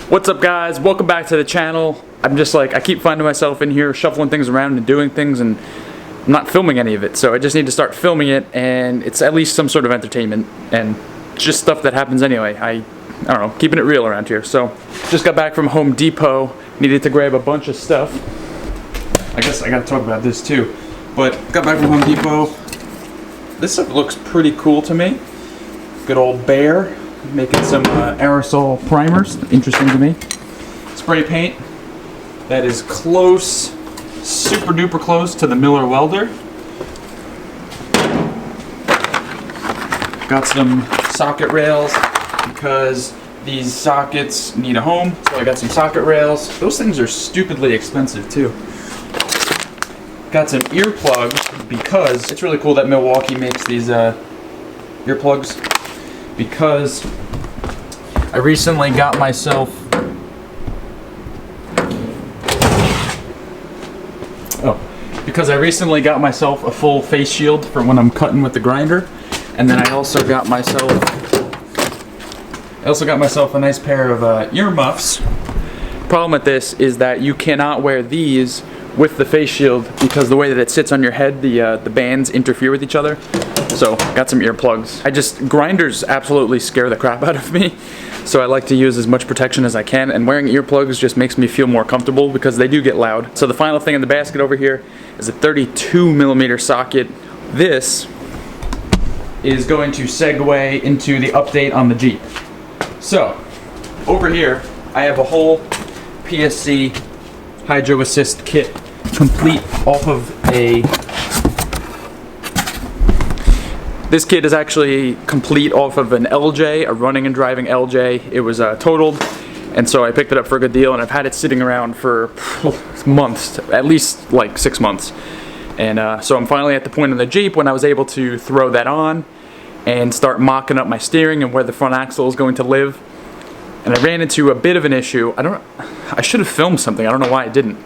What's up, guys? Welcome back to the channel. I'm just like, I keep finding myself in here shuffling things around and doing things, and I'm not filming any of it, so I just need to start filming it, and it's at least some sort of entertainment and just stuff that happens anyway. I don't know, keeping it real around here. So just got back from Home Depot, needed to grab a bunch of stuff. I guess I gotta talk about this too, but got back from Home Depot. This stuff looks pretty cool to me. Good old Bear, making some aerosol primers, interesting to me. Spray paint that is close, super duper close to the Miller welder. Got some socket rails because these sockets need a home, so I got some socket rails. Those things are stupidly expensive too. Got some earplugs because it's really cool that Milwaukee makes these earplugs, because I recently got myself a full face shield for when I'm cutting with the grinder, and then I also got myself a nice pair of earmuffs. Problem with this is that you cannot wear these with the face shield because the way that it sits on your head, the bands interfere with each other. So got some earplugs. Grinders absolutely scare the crap out of me, so I like to use as much protection as I can, and wearing earplugs just makes me feel more comfortable because they do get loud. So the final thing in the basket over here is a 32mm socket. This is going to segue into the update on the Jeep. So over here I have a whole Psc Hydro Assist Kit, complete off of a... This kit is actually complete off of an LJ, a running and driving LJ. It was totaled, and so I picked it up for a good deal, and I've had it sitting around for months, at least like 6 months. And so I'm finally at the point in the Jeep when I was able to throw that on and start mocking up my steering and where the front axle is going to live. And I ran into a bit of an issue. I should have filmed something. I don't know why I didn't.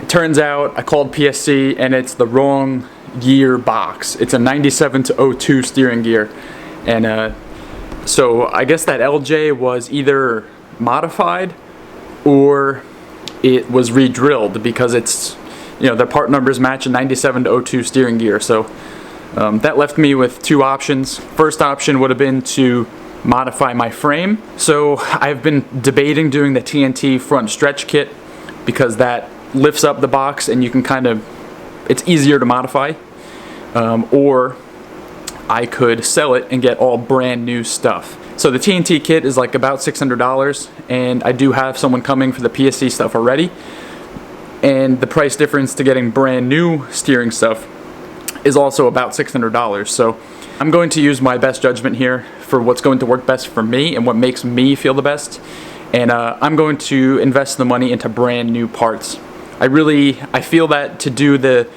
It turns out I called PSC and it's the wrong gear box. It's a 97 to 02 steering gear. And so I guess that LJ was either modified or it was re-drilled, because it's, you know, the part numbers match a 97 to 02 steering gear. So that left me with two options. First option would have been to modify my frame. So I've been debating doing the TNT front stretch kit, because that lifts up the box and you can kind of, it's easier to modify. Or I could sell it and get all brand new stuff. So the TNT kit is like about $600, and I do have someone coming for the PSC stuff already. And the price difference to getting brand new steering stuff is also about $600. So I'm going to use my best judgment here for what's going to work best for me and what makes me feel the best. And I'm going to invest the money into brand new parts. I feel that to do the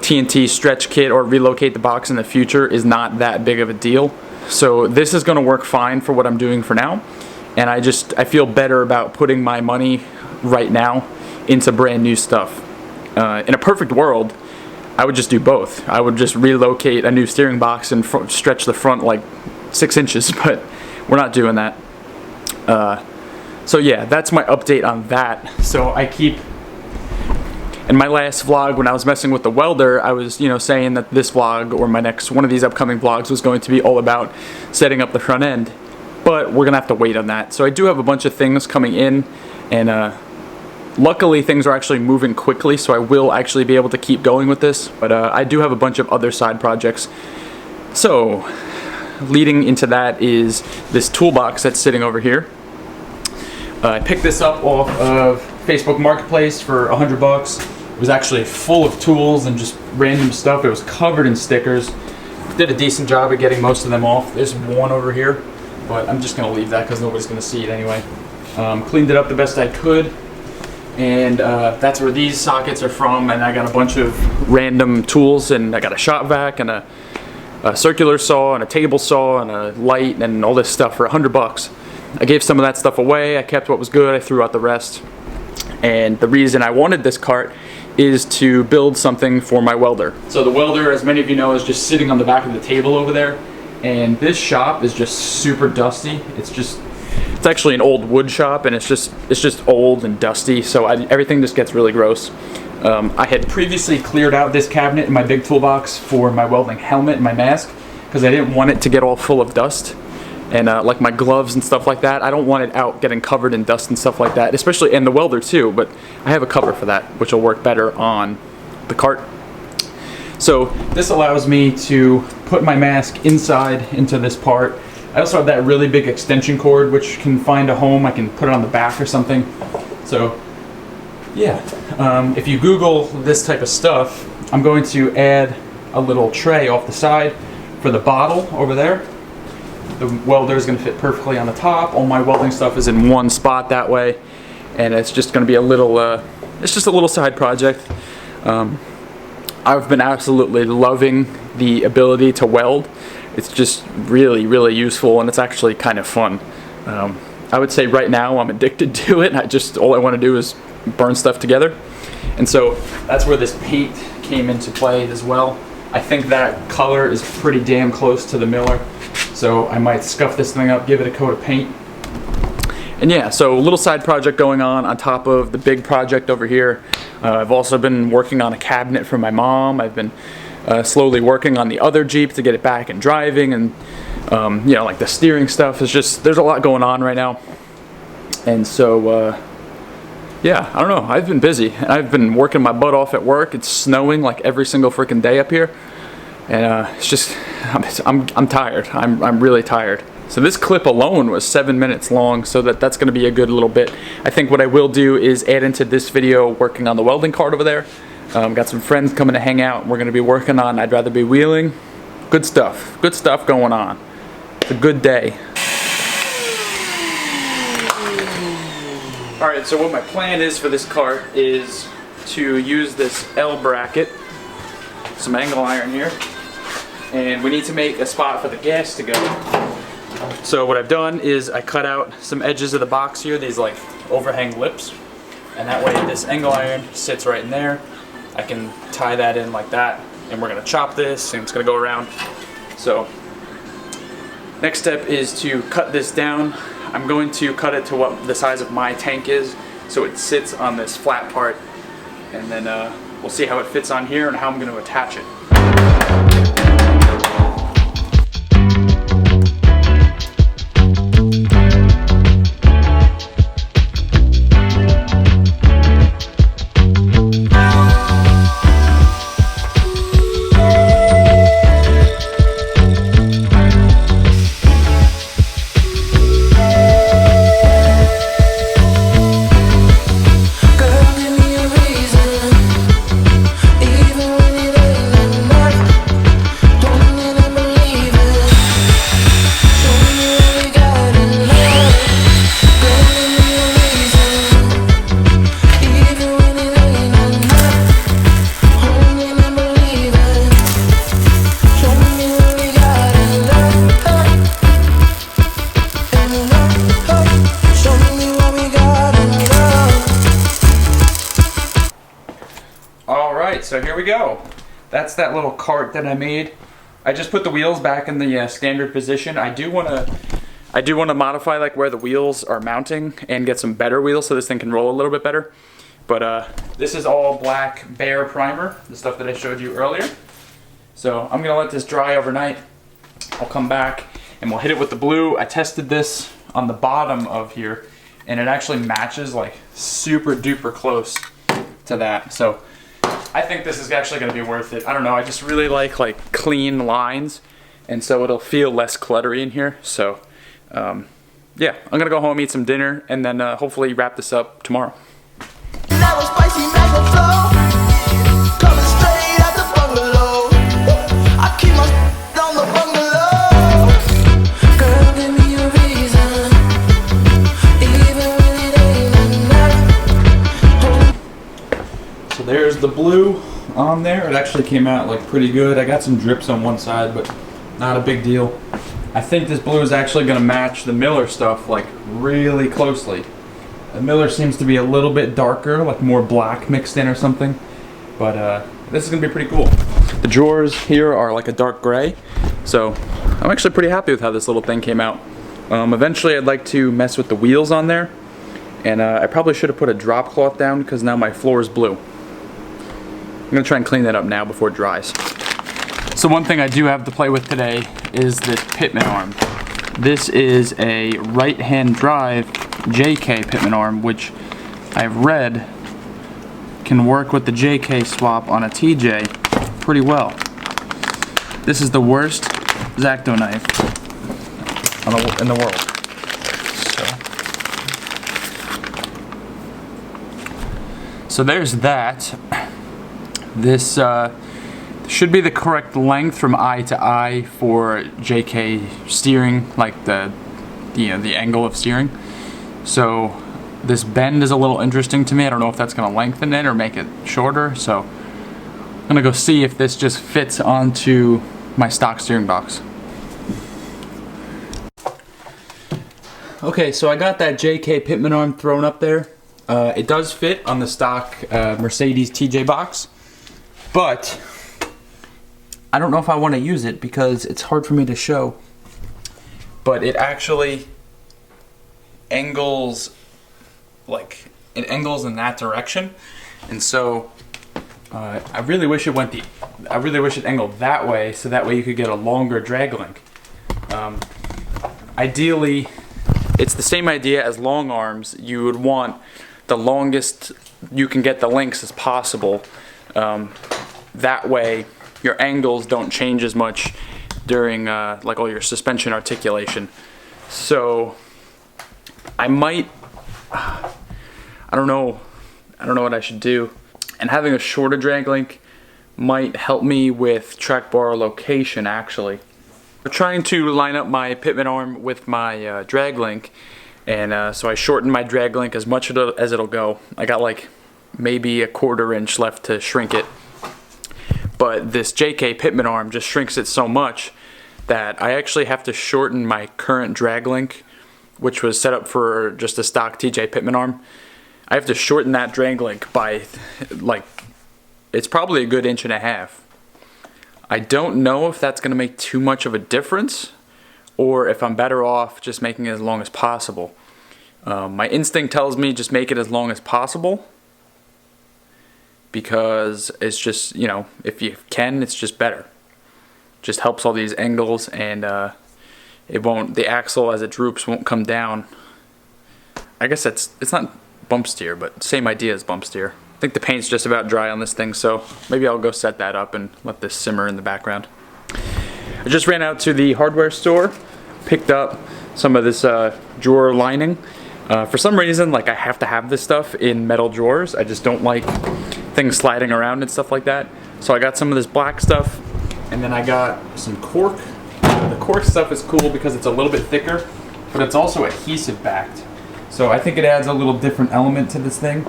TNT stretch kit or relocate the box in the future is not that big of a deal. So this is going to work fine for what I'm doing for now. And I feel better about putting my money right now into brand new stuff. In a perfect world, I would just do both. I would just relocate a new steering box and stretch the front like 6 inches, but we're not doing that. So yeah, that's my update on that. So in my last vlog, when I was messing with the welder, I was, saying that this vlog, or one of these upcoming vlogs, was going to be all about setting up the front end. But we're gonna have to wait on that. So I do have a bunch of things coming in, and luckily things are actually moving quickly, so I will actually be able to keep going with this. But I do have a bunch of other side projects. So leading into that is this toolbox that's sitting over here. I picked this up off of Facebook Marketplace for $100. It was actually full of tools and just random stuff. It was covered in stickers. Did a decent job at getting most of them off. There's one over here, but I'm just gonna leave that because nobody's gonna see it anyway. Cleaned it up the best I could, and that's where these sockets are from. And I got a bunch of random tools, and I got a shop vac and a circular saw and a table saw and a light and all this stuff for $100. I gave some of that stuff away. I kept what was good. I threw out the rest. And the reason I wanted this cart is to build something for my welder. So the welder, as many of you know, is just sitting on the back of the table over there. And this shop is just super dusty. It's just It's actually an old wood shop, and it's just old and dusty, so everything just gets really gross. I had previously cleared out this cabinet in my big toolbox for my welding helmet and my mask because I didn't want it to get all full of dust. And like my gloves and stuff like that, I don't want it out getting covered in dust and stuff like that, especially in the welder too, but I have a cover for that, which will work better on the cart. So this allows me to put my mask inside into this part. I also have that really big extension cord, which can find a home. I can put it on the back or something. So yeah, if you Google this type of stuff, I'm going to add a little tray off the side for the bottle over there. The welder is going to fit perfectly on the top. All my welding stuff is in one spot that way, and it's just going to be a little, it's just a little side project. I've been absolutely loving the ability to weld. It's just really, really useful, and it's actually kind of fun. I would say right now I'm addicted to it. All I want to do is burn stuff together. And so that's where this paint came into play as well. I think that color is pretty damn close to the Miller. So I might scuff this thing up, give it a coat of paint. And yeah, so a little side project going on top of the big project over here. I've also been working on a cabinet for my mom. I've been slowly working on the other Jeep to get it back and driving, and you know, like the steering stuff is just, there's a lot going on right now. And so yeah, I don't know, I've been busy. I've been working my butt off at work. It's snowing like every single freaking day up here, and it's just, I'm tired. I'm really tired. So this clip alone was 7 minutes long, so that's going to be a good little bit. I think what I will do is add into this video working on the welding cart over there. Got some friends coming to hang out. We're going to be working on I'd Rather Be Wheeling. Good stuff going on. It's a good day. Alright, so what my plan is for this cart is to use this L bracket, some angle iron here, and we need to make a spot for the gas to go. So what I've done is I cut out some edges of the box here, these like overhang lips, and that way this angle iron sits right in there. I can tie that in like that, and we're going to chop this, and it's going to go around. So next step is to cut this down. I'm going to cut it to what the size of my tank is, so it sits on this flat part, and then we'll see how it fits on here and how I'm going to attach it. So here we go. That's that little cart that I made. I just put the wheels back in the standard position. I do want to modify like where the wheels are mounting and get some better wheels so this thing can roll a little bit better. But this is all black Bear primer, the stuff that I showed you earlier. So I'm gonna let this dry overnight. I'll come back and we'll hit it with the blue. I tested this on the bottom of here, and it actually matches like super duper close to that. So I think this is actually going to be worth it. I don't know, I just really like clean lines, and so it'll feel less cluttery in here. So yeah, I'm going to go home, eat some dinner, and then hopefully wrap this up tomorrow. There's the blue on there. It actually came out like pretty good. I got some drips on one side, but not a big deal. I think this blue is actually going to match the Miller stuff like really closely. The Miller seems to be a little bit darker, like more black mixed in or something. But this is going to be pretty cool. The drawers here are like a dark gray, so I'm actually pretty happy with how this little thing came out. Eventually I'd like to mess with the wheels on there, and I probably should have put a drop cloth down because now my floor is blue. I'm gonna try and clean that up now before it dries. So one thing I do have to play with today is this Pitman Arm. This is a right-hand drive JK Pitman Arm, which I've read can work with the JK swap on a TJ pretty well. This is the worst X-Acto knife in the world. So there's that. This should be the correct length from eye to eye for JK steering, like the angle of steering. So this bend is a little interesting to me. I don't know if that's going to lengthen it or make it shorter. So I'm gonna go see if this just fits onto my stock steering box. Okay, so I got that JK Pitman Arm thrown up there. It does fit on the stock Mercedes TJ box, but I don't know if I want to use it because it's hard for me to show. But it actually angles, like it angles in that direction, and so I really wish it angled that way, so that way you could get a longer drag link. Ideally, it's the same idea as long arms. You would want the longest you can get the links as possible. That way your angles don't change as much during like all your suspension articulation. So I don't know what I should do. And having a shorter drag link might help me with track bar location, actually. I'm trying to line up my Pitman Arm with my drag link, and so I shortened my drag link as much as it'll go. I got like maybe a 1/4 inch left to shrink it. But this JK Pitman Arm just shrinks it so much that I actually have to shorten my current drag link, which was set up for just a stock TJ Pitman Arm. I have to shorten that drag link by, like, it's probably a good 1.5 inches. I don't know if that's going to make too much of a difference, or if I'm better off just making it as long as possible. My instinct tells me just make it as long as possible, because it's just, you know, if you can, it's just better. Just helps all these angles, and the axle as it droops won't come down. I guess it's not bump steer, but same idea as bump steer. I think the paint's just about dry on this thing, so maybe I'll go set that up and let this simmer in the background. I just ran out to the hardware store, picked up some of this drawer lining. For some reason, like, I have to have this stuff in metal drawers. I just don't like things sliding around and stuff like that. So I got some of this black stuff, and then I got some cork. The cork stuff is cool because it's a little bit thicker, but it's also adhesive backed. So I think it adds a little different element to this thing.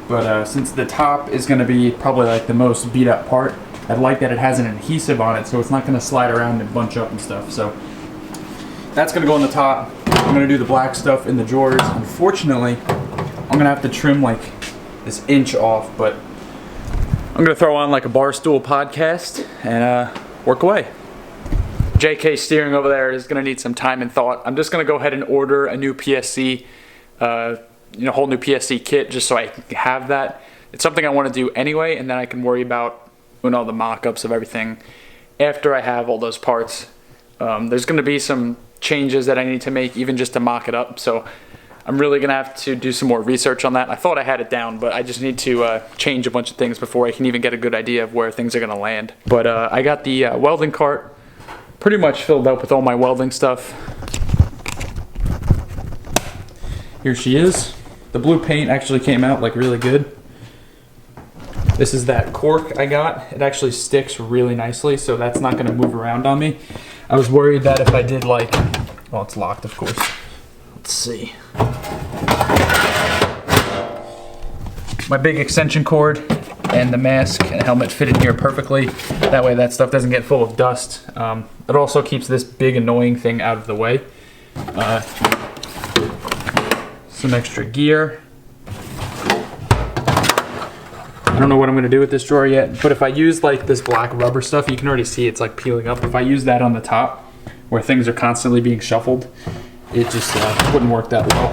But since the top is going to be probably like the most beat up part, I'd like that it has an adhesive on it so it's not going to slide around and bunch up and stuff. So that's going to go on the top. I'm going to do the black stuff in the drawers. Unfortunately, I'm going to have to trim like this inch off, but I'm going to throw on like a bar stool podcast and work away. JK steering over there is going to need some time and thought. I'm just going to go ahead and order a new Psc, whole new Psc kit, just so I can have that. It's something I want to do anyway, and then I can worry about doing all the mock-ups of everything after I have all those parts. There's going to be some changes that I need to make even just to mock it up, so I'm really going to have to do some more research on that. I thought I had it down, but I just need to change a bunch of things before I can even get a good idea of where things are going to land. But I got the welding cart pretty much filled up with all my welding stuff. Here she is. The blue paint actually came out like really good. This is that cork I got. It actually sticks really nicely, so that's not going to move around on me. I was worried that if I did like, well, it's locked, of course. Let's see. My big extension cord and the mask and helmet fit in here perfectly. That way that stuff doesn't get full of dust. It also keeps this big annoying thing out of the way. Some extra gear. I don't know what I'm going to do with this drawer yet, but if I use like this black rubber stuff, you can already see it's like peeling up. If I use that on the top where things are constantly being shuffled, it just wouldn't work that well.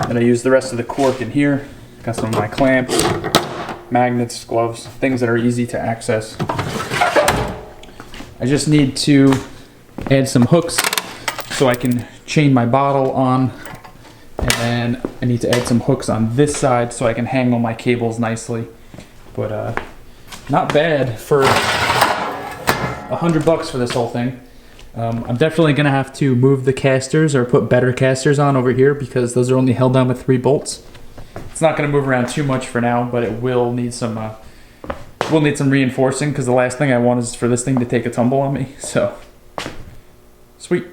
And I use the rest of the cork in here. Got some of my clamps, magnets, gloves, things that are easy to access. I just need to add some hooks so I can chain my bottle on, and then I need to add some hooks on this side so I can hang all my cables nicely. But not bad for $100 for this whole thing. I'm definitely gonna have to move the casters or put better casters on over here because those are only held down with 3 bolts. It's not gonna move around too much for now, but it will need some reinforcing because the last thing I want is for this thing to take a tumble on me. So sweet.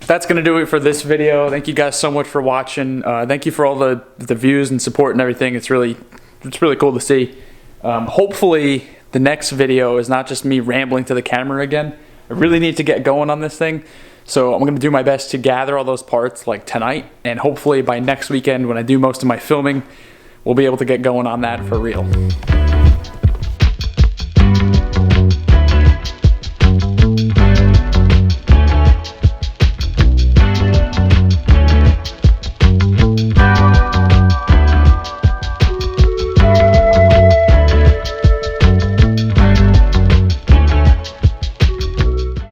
That's gonna do it for this video. Thank you guys so much for watching. Thank you for all the views and support and everything. It's really cool to see. Hopefully the next video is not just me rambling to the camera again. I really need to get going on this thing. So I'm gonna do my best to gather all those parts like tonight, and hopefully by next weekend when I do most of my filming, we'll be able to get going on that for real.